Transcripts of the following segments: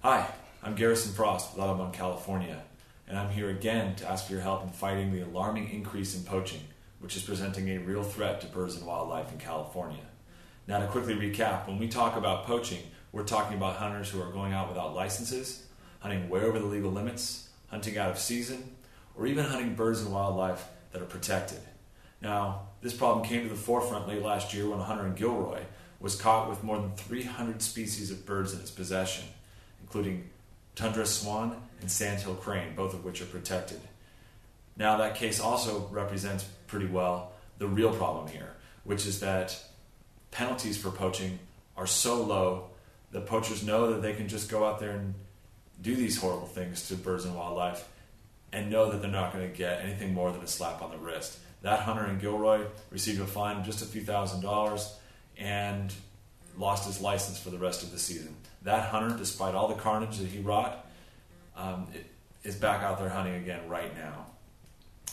Hi, I'm Garrison Frost with Audubon, California, and I'm here again to ask for your help in fighting the alarming increase in poaching, which is presenting a real threat to birds and wildlife in California. Now, to quickly recap, when we talk about poaching, we're talking about hunters who are going out without licenses, hunting way over the legal limits, hunting out of season, or even hunting birds and wildlife that are protected. Now, this problem came to the forefront late last year when a hunter in Gilroy was caught with more than 300 species of birds in his possession, including tundra swan and sandhill crane, both of which are protected. Now, that case also represents pretty well the real problem here, which is that penalties for poaching are so low that poachers know that they can just go out there and do these horrible things to birds and wildlife and know that they're not going to get anything more than a slap on the wrist. That hunter in Gilroy received a fine of just a few $1,000s and lost his license for the rest of the season. That hunter, despite all the carnage that he wrought, is back out there hunting again right now.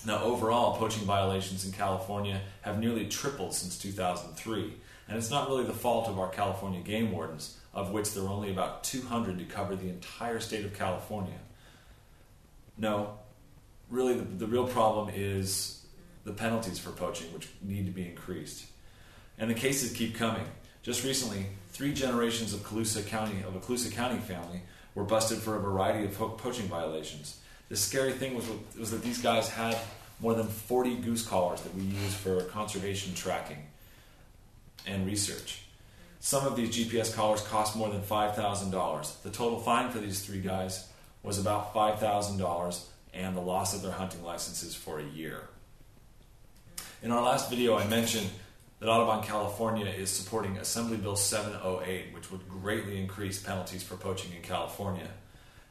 Now, overall, poaching violations in California have nearly tripled since 2003, and it's not really the fault of our California game wardens, of which there are only about 200 to cover the entire state of California. No, really the real problem is the penalties for poaching, which need to be increased. And the cases keep coming. Just recently, 3 generations of a Colusa County family were busted for a variety of poaching violations. The scary thing was that these guys had more than 40 goose collars that we use for conservation tracking and research. Some of these GPS collars cost more than $5,000. The total fine for these 3 guys was about $5,000 and the loss of their hunting licenses for a year. In our last video, I mentioned that Audubon, California is supporting Assembly Bill 708, which would greatly increase penalties for poaching in California,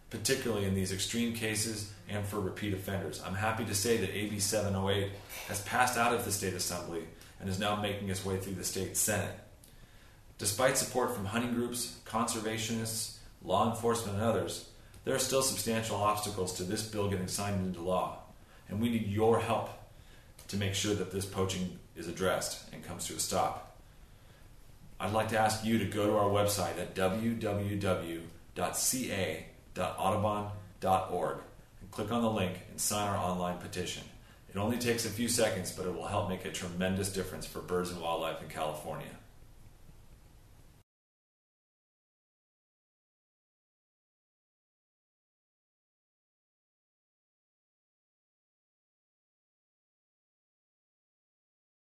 particularly in these extreme cases and for repeat offenders. I'm happy to say that AB 708 has passed out of the State Assembly and is now making its way through the State Senate. Despite support from hunting groups, conservationists, law enforcement, and others, there are still substantial obstacles to this bill getting signed into law, and we need your help to make sure that this poaching is addressed and comes to a stop. I'd like to ask you to go to our website at www.ca.audubon.org and click on the link and sign our online petition. It only takes a few seconds, but it will help make a tremendous difference for birds and wildlife in California.